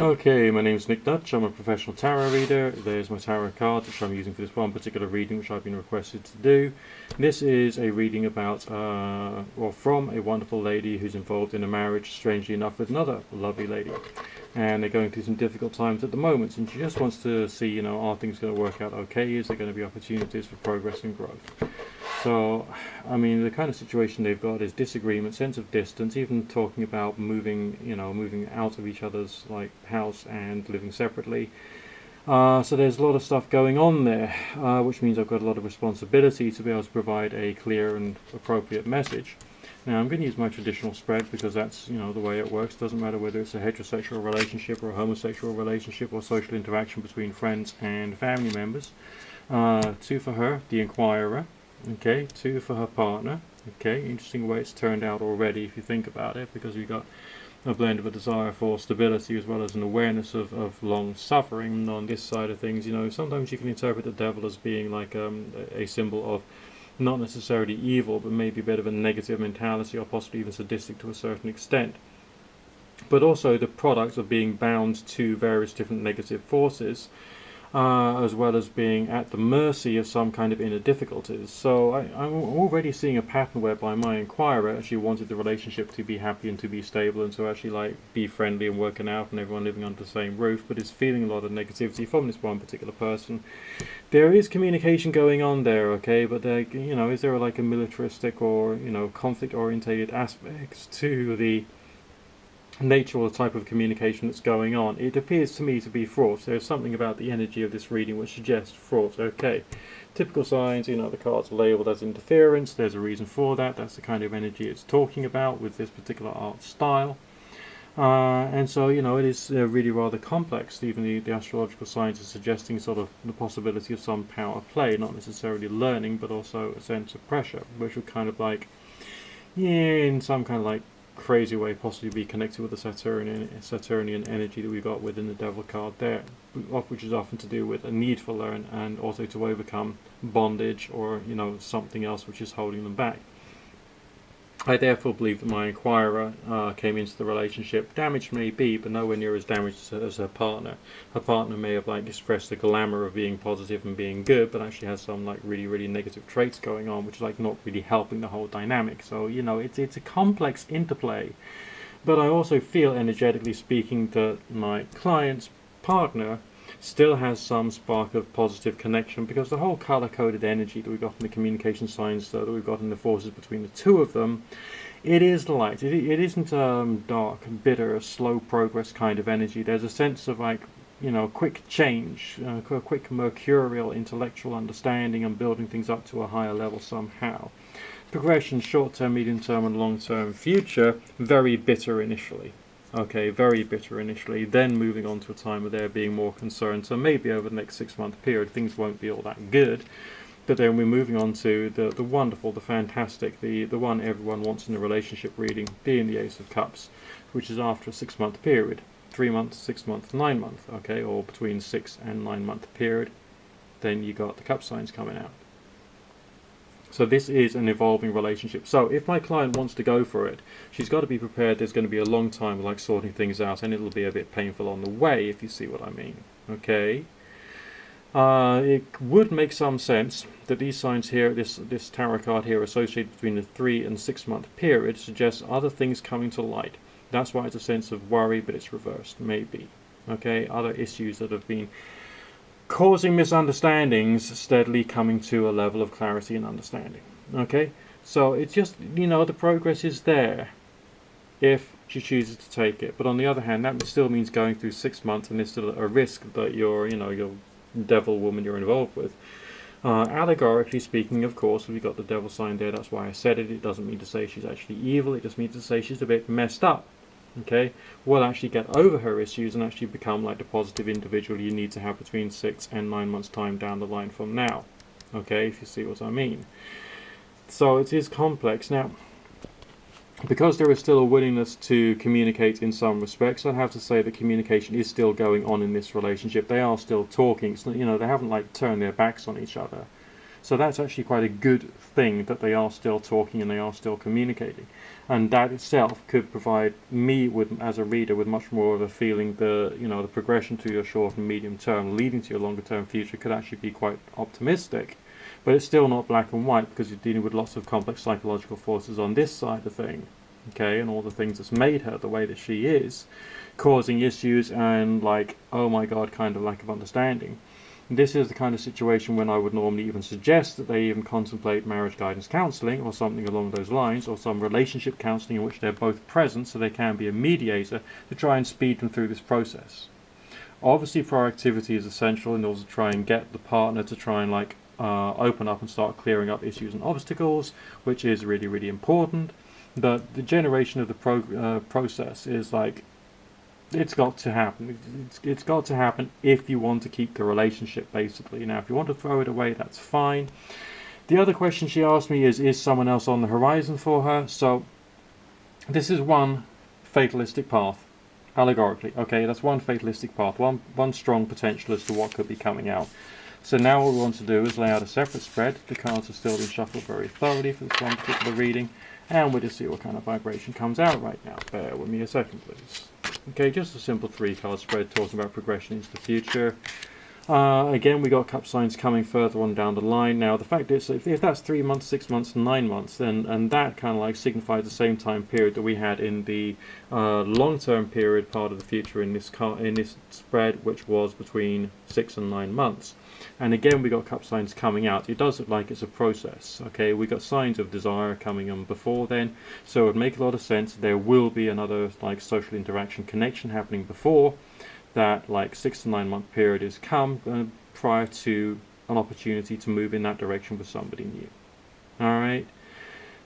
Okay, my name is Nick Dutch. I'm a professional tarot reader. There's my tarot cards, which I'm using for this one particular reading, which I've been requested to do. This is a reading about, from a wonderful lady who's involved in a marriage, strangely enough, with another lovely lady. And they're going through some difficult times at the moment, and she just wants to see, are things going to work out okay? Is there going to be opportunities for progress and growth? So, I mean, the kind of situation they've got is disagreement, sense of distance, even talking about moving out of each other's house and living separately. So there's a lot of stuff going on there, which means I've got a lot of responsibility to be able to provide a clear and appropriate message. Now, I'm going to use my traditional spread because that's, the way it works. Doesn't matter whether it's a heterosexual relationship or a homosexual relationship or social interaction between friends and family members. Two for her, the inquirer. Okay, two for her partner. Okay, interesting way it's turned out already if you think about it, because we've got a blend of a desire for stability as well as an awareness of long suffering on this side of things. Sometimes you can interpret the devil as being like a symbol of not necessarily evil, but maybe a bit of a negative mentality, or possibly even sadistic to a certain extent. But also the product of being bound to various different negative forces, as well as being at the mercy of some kind of inner difficulties. So I'm already seeing a pattern whereby my inquirer actually wanted the relationship to be happy and to be stable and to actually be friendly and working out and everyone living under the same roof, but is feeling a lot of negativity from this one particular person. There is communication going on there, okay, but is there like a militaristic or conflict orientated aspect to the nature or the type of communication that's going on? It appears to me to be fraught. There's something about the energy of this reading which suggests fraught. Okay, typical signs, the cards are labeled as interference. There's a reason for that. That's the kind of energy it's talking about with this particular art style. And so, it is really rather complex. Even the astrological signs are suggesting sort of the possibility of some power play, not necessarily learning, but also a sense of pressure, which would kind of in some kind of crazy way possibly be connected with the Saturnian energy that we've got within the devil card there, which is often to do with a need for learn and also to overcome bondage or something else which is holding them back. I therefore believe that my inquirer came into the relationship damaged, maybe, but nowhere near as damaged as her partner. Her partner may have expressed the glamour of being positive and being good, but actually has some really, really negative traits going on, which is not really helping the whole dynamic. So it's a complex interplay. But I also feel, energetically speaking, that my client's partner still has some spark of positive connection, because the whole color-coded energy that we've got in the communication signs that we've got in the forces between the two of them, it is light. It isn't dark, bitter, slow progress kind of energy. There's a sense of quick change, quick mercurial intellectual understanding and building things up to a higher level somehow. Progression, short-term, medium-term and long-term future, very bitter initially. Okay, very bitter initially, then moving on to a time where they're being more concerned. So maybe over the next 6-month period, things won't be all that good. But then we're moving on to the wonderful, the fantastic, the one everyone wants in a relationship reading, being the Ace of Cups, which is after a 6-month period. 3 months, 6 months, 9 months, okay, or between 6 and 9 month period. Then you got the cup signs coming out. So this is an evolving relationship. So if my client wants to go for it, she's got to be prepared. There's going to be a long time sorting things out, and it'll be a bit painful on the way, if you see what I mean. Okay. It would make some sense that these signs here, this tarot card here, associated between the 3 and 6 month period, suggests other things coming to light. That's why it's a sense of worry, but it's reversed, maybe. Okay, other issues that have been causing misunderstandings steadily coming to a level of clarity and understanding. Okay, so it's just, the progress is there if she chooses to take it. But on the other hand, that still means going through 6 months, and there's still a risk that your devil woman you're involved with, allegorically speaking, of course, we've got the devil sign there. That's why I said it. It doesn't mean to say she's actually evil. It just means to say she's a bit messed up. Okay, will actually get over her issues and actually become the positive individual you need to have between 6 and 9 months time down the line from now. Okay, if you see what I mean. So it is complex. Now, because there is still a willingness to communicate in some respects, I'd have to say that communication is still going on in this relationship. They are still talking. So, they haven't turned their backs on each other. So that's actually quite a good thing that they are still talking and they are still communicating. And that itself could provide me, with, as a reader, with much more of a feeling the the progression to your short and medium term, leading to your longer term future, could actually be quite optimistic. But it's still not black and white, because you're dealing with lots of complex psychological forces on this side of thing, okay, and all the things that's made her the way that she is, causing issues and, like, oh my god, kind of lack of understanding. This is the kind of situation when I would normally even suggest that they even contemplate marriage guidance counselling or something along those lines, or some relationship counselling in which they're both present so they can be a mediator to try and speed them through this process. Obviously proactivity is essential in order to try and get the partner to try and, like, open up and start clearing up issues and obstacles, which is really, really important. The generation of the process is, like, it's got to happen. It's got to happen if you want to keep the relationship, basically. Now, if you want to throw it away, that's fine. The other question she asked me is someone else on the horizon for her? So this is one fatalistic path, allegorically. Okay, that's one fatalistic path, one strong potential as to what could be coming out. So now what we want to do is lay out a separate spread. The cards have still been shuffled very thoroughly for this one particular reading, and we'll just see what kind of vibration comes out right now. Bear with me a second, please. Okay, just a simple 3-card spread talking about progression into the future. Again, we got cup signs coming further on down the line. Now, the fact is, if that's 3 months, 6 months, 9 months, then and that kind of like signifies the same time period that we had in the long-term period part of the future in this spread, which was between 6 and 9 months. And again, we got cup signs coming out. It does look like it's a process. Okay, we got signs of desire coming on before then, so it would make a lot of sense. There will be another, like, social interaction connection happening before that, like, 6 to 9 month period is come prior to an opportunity to move in that direction with somebody new. All right.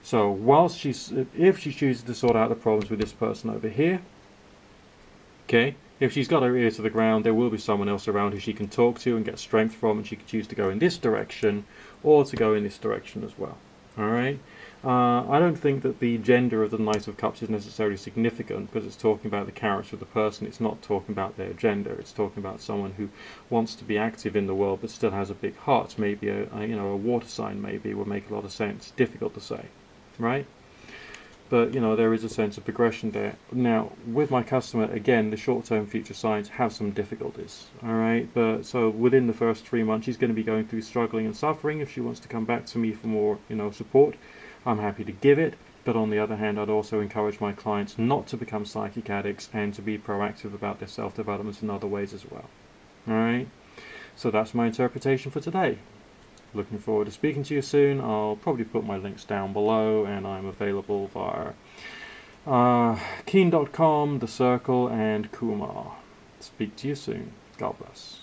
So whilst if she chooses to sort out the problems with this person over here, okay, if she's got her ear to the ground, there will be someone else around who she can talk to and get strength from, and she can choose to go in this direction or to go in this direction as well. All right. I don't think that the gender of the Knight of Cups is necessarily significant, because it's talking about the character of the person. It's not talking about their gender. It's talking about someone who wants to be active in the world but still has a big heart. Maybe a water sign maybe would make a lot of sense. Difficult to say, right? But there is a sense of progression there. Now, with my customer, again, the short-term future signs have some difficulties. All right, but so within the first 3 months, she's going to be going through struggling and suffering. If she wants to come back to me for more, support, I'm happy to give it. But on the other hand, I'd also encourage my clients not to become psychic addicts and to be proactive about their self-development in other ways as well. All right, so that's my interpretation for today. Looking forward to speaking to you soon. I'll probably put my links down below, and I'm available via Keen.com, The Circle, and Kumar. Speak to you soon. God bless.